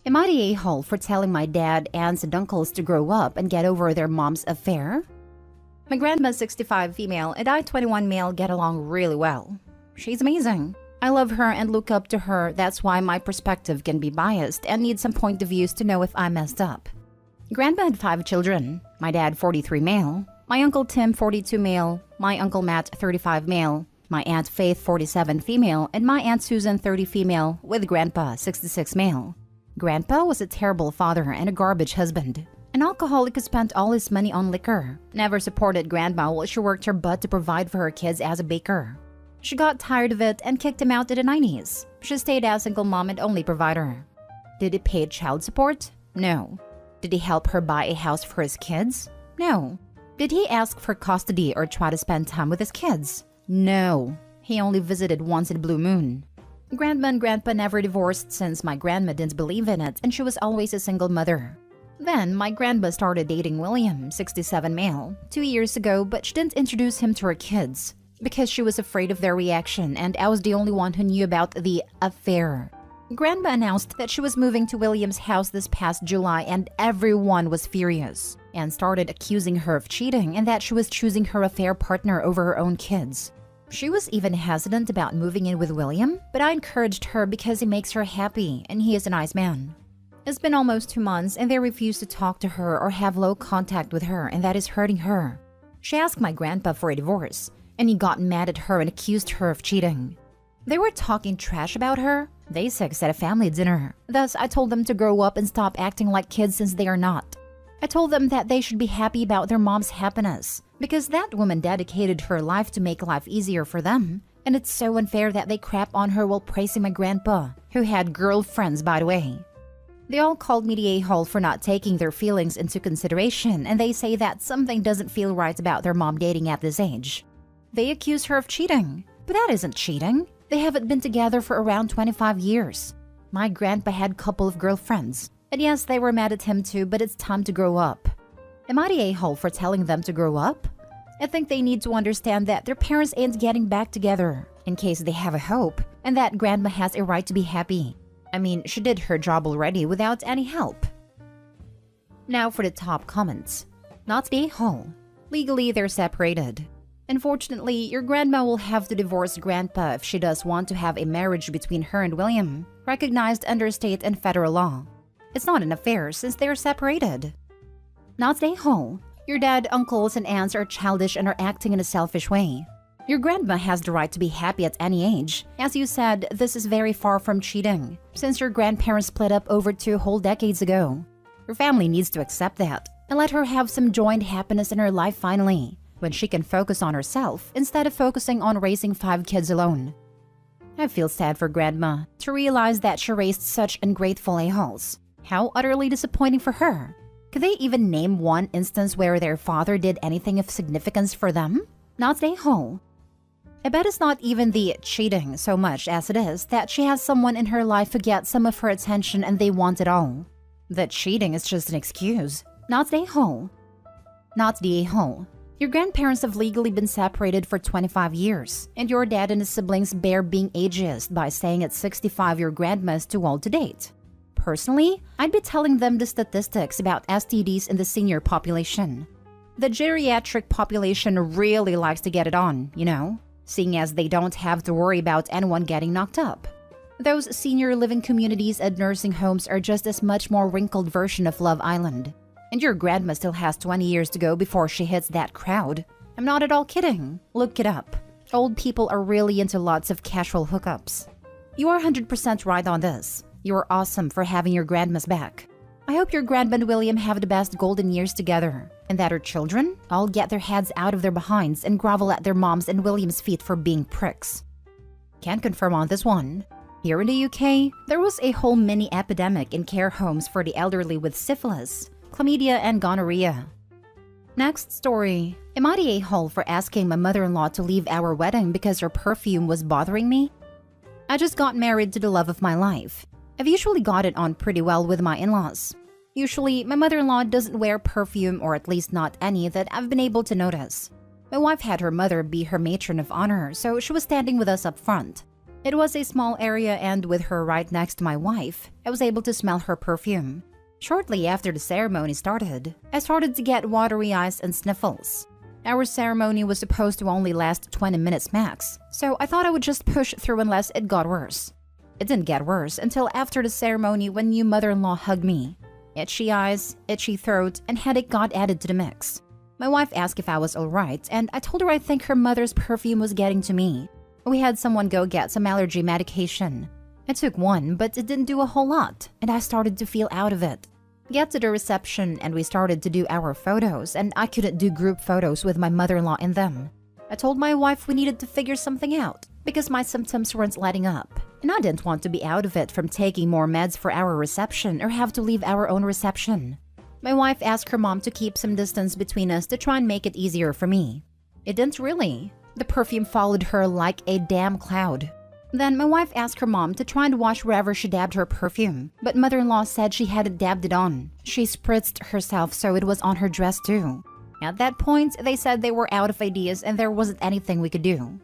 Am I the a-hole for telling my dad, aunts, and uncles to grow up and get over their mom's affair? My grandma, 65 female, and I, 21 male, get along really well. She's amazing. I love her and look up to her. That's why my perspective can be biased and need some point of views to know if I messed up. Grandma had 5 children. My dad, 43 male. My uncle Tim, 42 male. My uncle Matt, 35 male. My aunt Faith, 47 female. And my aunt Susan, 30 female, with grandpa, 66 male. Grandpa was a terrible father and a garbage husband. An alcoholic who spent all his money on liquor. Never supported grandma while she worked her butt to provide for her kids as a baker. She got tired of it and kicked him out in the 90s. She stayed as single mom and only provider. Did he pay child support? No. Did he help her buy a house for his kids? No. Did he ask for custody or try to spend time with his kids? No. He only visited once in a blue moon. Grandma and grandpa never divorced since my grandma didn't believe in it and she was always a single mother. Then my grandma started dating William, 67 male, 2 years ago, but she didn't introduce him to her kids because she was afraid of their reaction and I was the only one who knew about the affair. Grandma announced that she was moving to William's house this past July and everyone was furious and started accusing her of cheating and that she was choosing her affair partner over her own kids. She was even hesitant about moving in with William, but I encouraged her because he makes her happy and he is a nice man. It's been almost 2 months and they refuse to talk to her or have low contact with her and that is hurting her. She asked my grandpa for a divorce and he got mad at her and accused her of cheating. They were talking trash about her. They sexed at a family dinner. Thus, I told them to grow up and stop acting like kids since they are not. I told them that they should be happy about their mom's happiness because that woman dedicated her life to make life easier for them. And it's so unfair that they crap on her while praising my grandpa, who had girlfriends, by the way. They all called me the a-hole for not taking their feelings into consideration and they say that something doesn't feel right about their mom dating at this age. They accuse her of cheating, but that isn't cheating. They haven't been together for around 25 years. My grandpa had a couple of girlfriends. And yes, they were mad at him too, but it's time to grow up. Am I the a-hole for telling them to grow up? I think they need to understand that their parents ain't getting back together, in case they have a hope, and that grandma has a right to be happy. I mean, she did her job already without any help. Now for the top comments. Not the a-hole. Legally, they're separated. Unfortunately, your grandma will have to divorce grandpa if she does want to have a marriage between her and William, recognized under state and federal law. It's not an affair since they're separated. Not the a-hole. Your dad, uncles, and aunts are childish and are acting in a selfish way. Your grandma has the right to be happy at any age. As you said, this is very far from cheating, since your grandparents split up over 2 whole decades ago. Your family needs to accept that and let her have some joy and happiness in her life finally, when she can focus on herself instead of focusing on raising 5 kids alone. I feel sad for grandma to realize that she raised such ungrateful a-holes. How utterly disappointing for her. Could they even name one instance where their father did anything of significance for them? Not the a-hole. I bet it's not even the cheating so much as it is that she has someone in her life who gets some of her attention and they want it all. That cheating is just an excuse. Not the a-hole. Not the a-hole. Your grandparents have legally been separated for 25 years, and your dad and his siblings bear being ageist by saying at 65 your grandma is too old to date. Personally, I'd be telling them the statistics about STDs in the senior population. The geriatric population really likes to get it on, you know, seeing as they don't have to worry about anyone getting knocked up. Those senior living communities and nursing homes are just as much more wrinkled version of Love Island. And your grandma still has 20 years to go before she hits that crowd. I'm not at all kidding. Look it up. Old people are really into lots of casual hookups. You are 100% right on this. You are awesome for having your grandmas back. I hope your grandma and William have the best golden years together, and that her children all get their heads out of their behinds and grovel at their moms and William's feet for being pricks. Can't confirm on this one. Here in the UK, there was a whole mini epidemic in care homes for the elderly with syphilis, chlamydia, and gonorrhea. Next story. Am I the a-hole for asking my mother-in-law to leave our wedding because her perfume was bothering me? I just got married to the love of my life. I've usually got it on pretty well with my in-laws. Usually, my mother-in-law doesn't wear perfume, or at least not any that I've been able to notice. My wife had her mother be her matron of honor, so she was standing with us up front. It was a small area, and with her right next to my wife, I was able to smell her perfume. Shortly after the ceremony started, I started to get watery eyes and sniffles. Our ceremony was supposed to only last 20 minutes max, so I thought I would just push through unless it got worse. It didn't get worse until after the ceremony when new mother-in-law hugged me. Itchy eyes, itchy throat, and headache got added to the mix. My wife asked if I was alright, and I told her I think her mother's perfume was getting to me. We had someone go get some allergy medication. I took one, but it didn't do a whole lot, and I started to feel out of it. Get to the reception, and we started to do our photos, and I couldn't do group photos with my mother-in-law in them. I told my wife we needed to figure something out because my symptoms weren't letting up, and I didn't want to be out of it from taking more meds for our reception or have to leave our own reception. My wife asked her mom to keep some distance between us to try and make it easier for me. It didn't really. The perfume followed her like a damn cloud. Then my wife asked her mom to try and wash wherever she dabbed her perfume, but mother-in-law said she hadn't dabbed it on. She spritzed herself, so it was on her dress too. At that point, they said they were out of ideas and there wasn't anything we could do.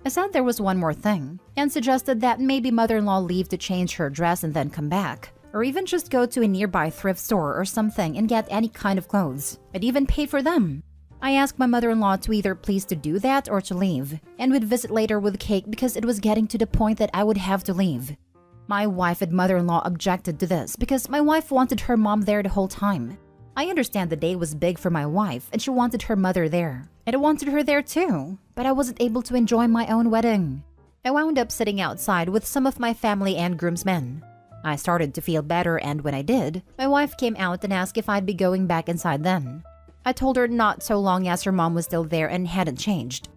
I said there was one more thing, and suggested that maybe mother-in-law leave to change her dress and then come back, or even just go to a nearby thrift store or something and get any kind of clothes. I'd even pay for them. I asked my mother-in-law to either please to do that or to leave, and would visit later with cake because it was getting to the point that I would have to leave. My wife and mother-in-law objected to this because my wife wanted her mom there the whole time. I understand the day was big for my wife and she wanted her mother there. And I wanted her there too, but I wasn't able to enjoy my own wedding. I wound up sitting outside with some of my family and groomsmen. I started to feel better, and when I did, my wife came out and asked if I'd be going back inside then. I told her not so long as her mom was still there and hadn't changed.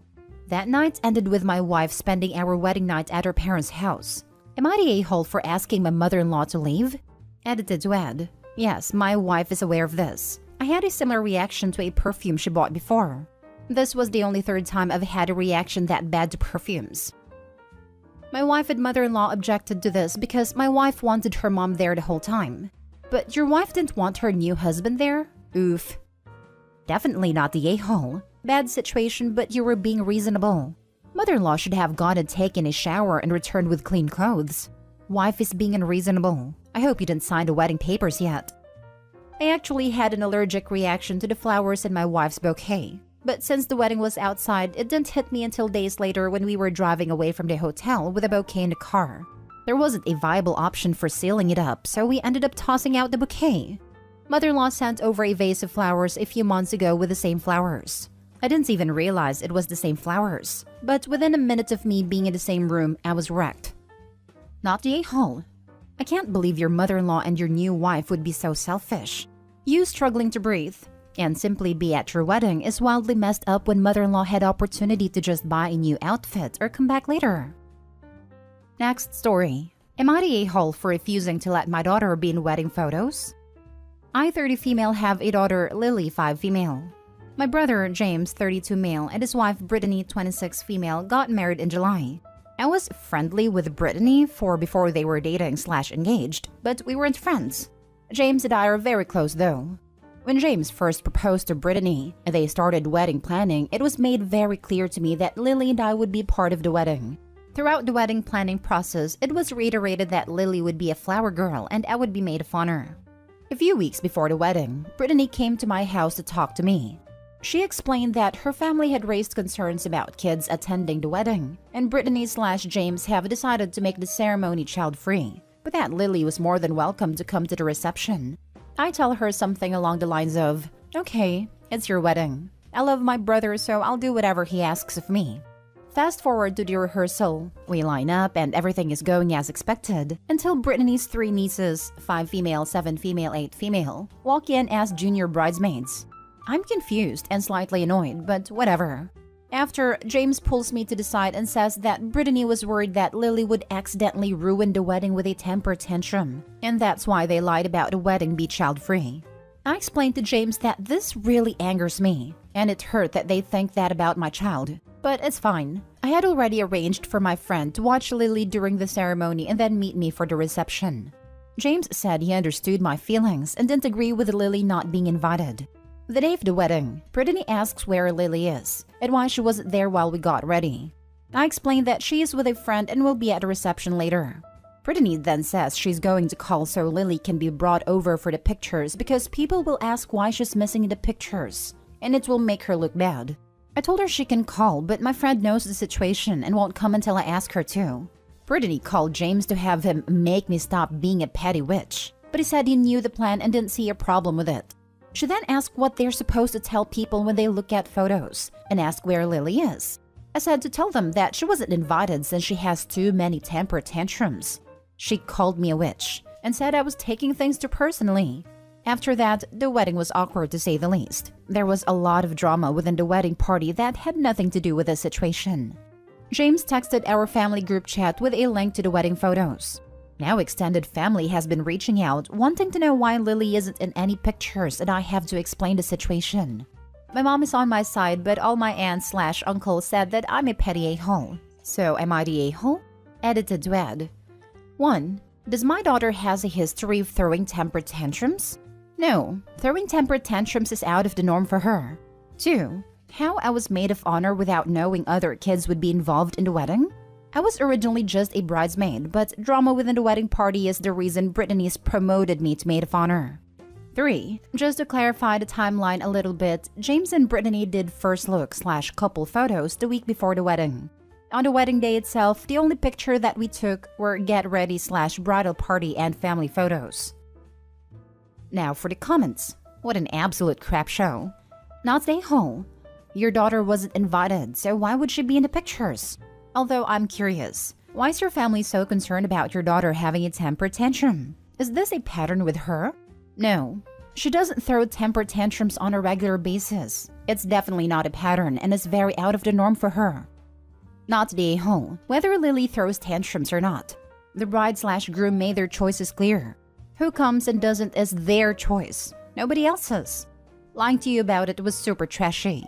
That night ended with my wife spending our wedding night at her parents' house. Am I the a-hole for asking my mother-in-law to leave? Edited to add, yes, my wife is aware of this. I had a similar reaction to a perfume she bought before. This was the only third time I've had a reaction that bad to perfumes. My wife and mother-in-law objected to this because my wife wanted her mom there the whole time. But your wife didn't want her new husband there? Oof. Definitely not the a-hole. Bad situation, but you were being reasonable. Mother-in-law should have gone and taken a shower and returned with clean clothes. Wife is being unreasonable. I hope you didn't sign the wedding papers yet. I actually had an allergic reaction to the flowers in my wife's bouquet. But since the wedding was outside, it didn't hit me until days later when we were driving away from the hotel with a bouquet in the car. There wasn't a viable option for sealing it up, so we ended up tossing out the bouquet. Mother-in-law sent over a vase of flowers a few months ago with the same flowers. I didn't even realize it was the same flowers, but within a minute of me being in the same room, I was wrecked. Not the a-hole. I can't believe your mother-in-law and your new wife would be so selfish. You struggling to breathe and simply be at your wedding is wildly messed up when mother-in-law had opportunity to just buy a new outfit or come back later. Next story. Am I the a-hole for refusing to let my daughter be in wedding photos? I, 30 female, have a daughter, Lily, 5 female. My brother, James, 32 male, and his wife, Brittany, 26 female, got married in July. I was friendly with Brittany before they were dating/engaged, but we weren't friends. James and I are very close though. When James first proposed to Brittany and they started wedding planning, it was made very clear to me that Lily and I would be part of the wedding. Throughout the wedding planning process, it was reiterated that Lily would be a flower girl and I would be maid of honor. A few weeks before the wedding, Brittany came to my house to talk to me. She explained that her family had raised concerns about kids attending the wedding, and Brittany/James have decided to make the ceremony child-free, but that Lily was more than welcome to come to the reception. I tell her something along the lines of, "Okay, it's your wedding. I love my brother, so I'll do whatever he asks of me." Fast forward to the rehearsal. We line up and everything is going as expected until Brittany's 3 nieces, 5 female, 7 female, 8 female, walk in as junior bridesmaids. I'm confused and slightly annoyed, but whatever. After, James pulls me to the side and says that Brittany was worried that Lily would accidentally ruin the wedding with a temper tantrum, and that's why they lied about the wedding be child-free. I explained to James that this really angers me, and it hurt that they think that about my child. But it's fine. I had already arranged for my friend to watch Lily during the ceremony and then meet me for the reception. James said he understood my feelings and didn't agree with Lily not being invited. The day of the wedding, Brittany asks where Lily is and why she wasn't there while we got ready. I explained that she is with a friend and will be at a reception later. Brittany then says she's going to call so Lily can be brought over for the pictures because people will ask why she's missing in the pictures, and it will make her look bad. I told her she can call, but my friend knows the situation and won't come until I ask her to. Brittany called James to have him make me stop being a petty witch, but he said he knew the plan and didn't see a problem with it. She then asked what they're supposed to tell people when they look at photos, and asked where Lily is. I said to tell them that she wasn't invited since she has too many temper tantrums. She called me a witch and said I was taking things too personally. After that, the wedding was awkward to say the least. There was a lot of drama within the wedding party that had nothing to do with the situation. James texted our family group chat with a link to the wedding photos. Now extended family has been reaching out, wanting to know why Lily isn't in any pictures and I have to explain the situation. My mom is on my side, but all my aunts/uncles said that I'm a petty a-hole. So am I the a-hole? Edited to add. 1. Does my daughter has a history of throwing temper tantrums? No, throwing temper tantrums is out of the norm for her. 2. How I was maid of honor without knowing other kids would be involved in the wedding? I was originally just a bridesmaid, but drama within the wedding party is the reason Brittany's promoted me to maid of honor. 3. Just to clarify the timeline a little bit, James and Brittany did first look/couple photos the week before the wedding. On the wedding day itself, the only picture that we took were get ready/bridal party and family photos. Now for the comments. What an absolute crap show. Not a hole. Your daughter wasn't invited, so why would she be in the pictures? Although I'm curious, why is your family so concerned about your daughter having a temper tantrum? Is this a pattern with her? No, she doesn't throw temper tantrums on a regular basis. It's definitely not a pattern and is very out of the norm for her. Not the a-hole, whether Lily throws tantrums or not. The bride/groom made their choices clear. Who comes and doesn't is their choice, nobody else's. Lying to you about it was super trashy.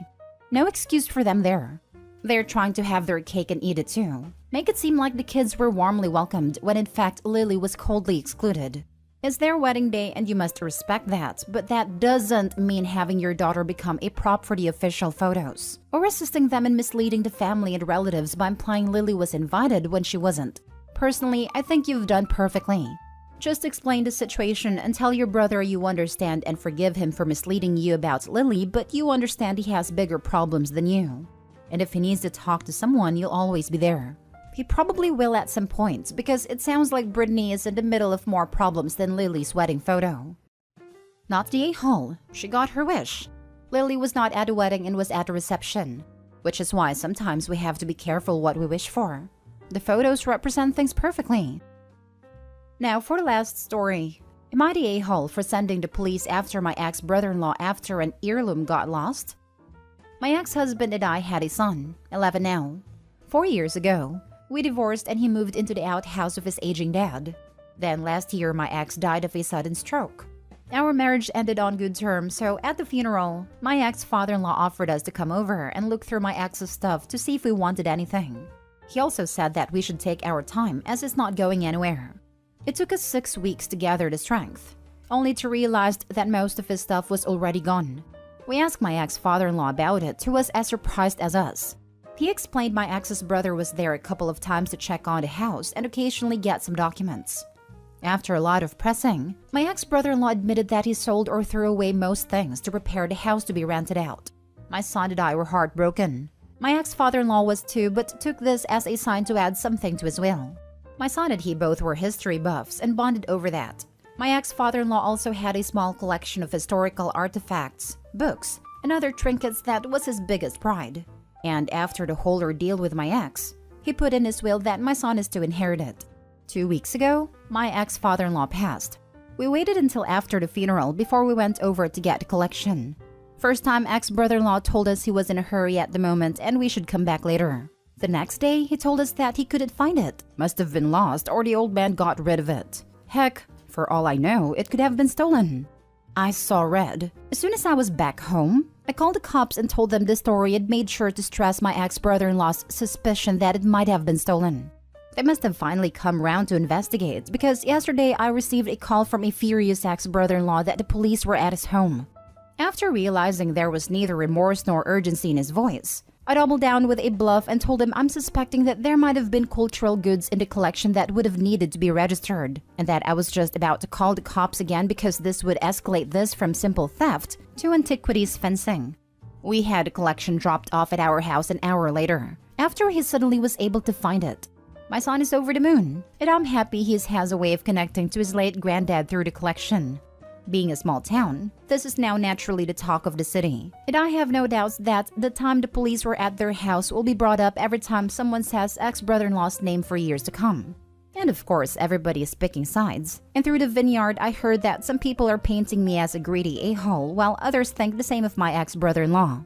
No excuse for them there. They're trying to have their cake and eat it too. Make it seem like the kids were warmly welcomed when in fact Lily was coldly excluded. It's their wedding day and you must respect that, but that doesn't mean having your daughter become a prop for the official photos, or assisting them in misleading the family and relatives by implying Lily was invited when she wasn't. Personally, I think you've done perfectly. Just explain the situation and tell your brother you understand and forgive him for misleading you about Lily, but you understand he has bigger problems than you. And if he needs to talk to someone, you'll always be there. He probably will at some point, because it sounds like Brittany is in the middle of more problems than Lily's wedding photo. Not the a-hole. She got her wish. Lily was not at a wedding and was at a reception, which is why sometimes we have to be careful what we wish for. The photos represent things perfectly. Now for the last story. Am I the a-hole for sending the police after my ex-brother-in-law after an heirloom got lost? My ex-husband and I had a son, 11 now. 4 years ago, we divorced and he moved into the outhouse of his aging dad. Then last year, my ex died of a sudden stroke. Our marriage ended on good terms, so at the funeral, my ex-father-in-law offered us to come over and look through my ex's stuff to see if we wanted anything. He also said that we should take our time as it's not going anywhere. It took us 6 weeks to gather the strength, only to realize that most of his stuff was already gone. We asked my ex-father-in-law about it, who was as surprised as us. He explained my ex's brother was there a couple of times to check on the house and occasionally get some documents. After a lot of pressing, my ex-brother-in-law admitted that he sold or threw away most things to prepare the house to be rented out. My son and I were heartbroken. My ex-father-in-law was too, but took this as a sign to add something to his will. My son and he both were history buffs and bonded over that. My ex-father-in-law also had a small collection of historical artifacts, books, and other trinkets that was his biggest pride. And after the whole ordeal with my ex, he put in his will that my son is to inherit it. 2 weeks ago, my ex-father-in-law passed. We waited until after the funeral before we went over to get the collection. First time ex-brother-in-law told us he was in a hurry at the moment and we should come back later. The next day, he told us that he couldn't find it. Must have been lost or the old man got rid of it. Heck, for all I know, it could have been stolen. I saw red. As soon as I was back home, I called the cops and told them the story and made sure to stress my ex-brother-in-law's suspicion that it might have been stolen. They must have finally come round to investigate because yesterday I received a call from a furious ex-brother-in-law that the police were at his home. After realizing there was neither remorse nor urgency in his voice, I doubled down with a bluff and told him I'm suspecting that there might have been cultural goods in the collection that would have needed to be registered, and that I was just about to call the cops again because this would escalate this from simple theft to antiquities fencing. We had the collection dropped off at our house an hour later, after he suddenly was able to find it. My son is over the moon, and I'm happy he has a way of connecting to his late granddad through the collection. Being a small town, this is now naturally the talk of the city, and I have no doubts that the time the police were at their house will be brought up every time someone says ex-brother-in-law's name for years to come. And of course, everybody is picking sides. And through the vineyard, I heard that some people are painting me as a greedy a-hole, while others think the same of my ex-brother-in-law.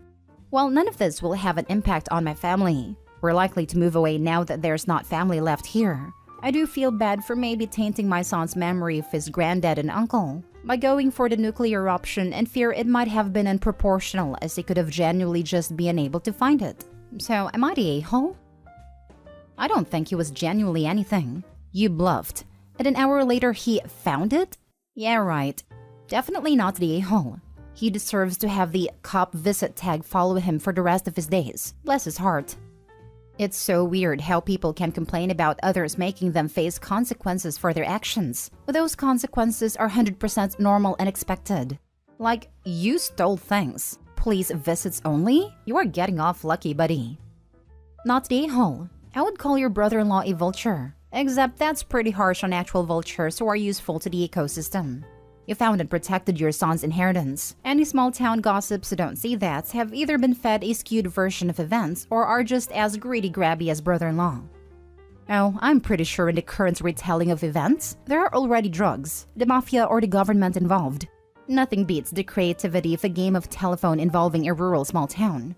While none of this will have an impact on my family, we're likely to move away now that there's not family left here. I do feel bad for maybe tainting my son's memory of his granddad and uncle by going for the nuclear option, and fear it might have been unproportional as he could have genuinely just been unable to find it. So, am I the a-hole? I don't think he was genuinely anything. You bluffed. And an hour later he found it? Yeah, right. Definitely not the a-hole. He deserves to have the cop visit tag follow him for the rest of his days. Bless his heart. It's so weird how people can complain about others making them face consequences for their actions, but those consequences are 100% normal and expected. Like, you stole things. Police visits only? You are getting off lucky, buddy. Not the a-hole. I would call your brother-in-law a vulture. Except that's pretty harsh on actual vultures who are useful to the ecosystem. You found and protected your son's inheritance. Any small-town gossips who don't see that have either been fed a skewed version of events or are just as greedy-grabby as brother-in-law. Oh, I'm pretty sure in the current retelling of events, there are already drugs, the mafia or the government involved. Nothing beats the creativity of a game of telephone involving a rural small town.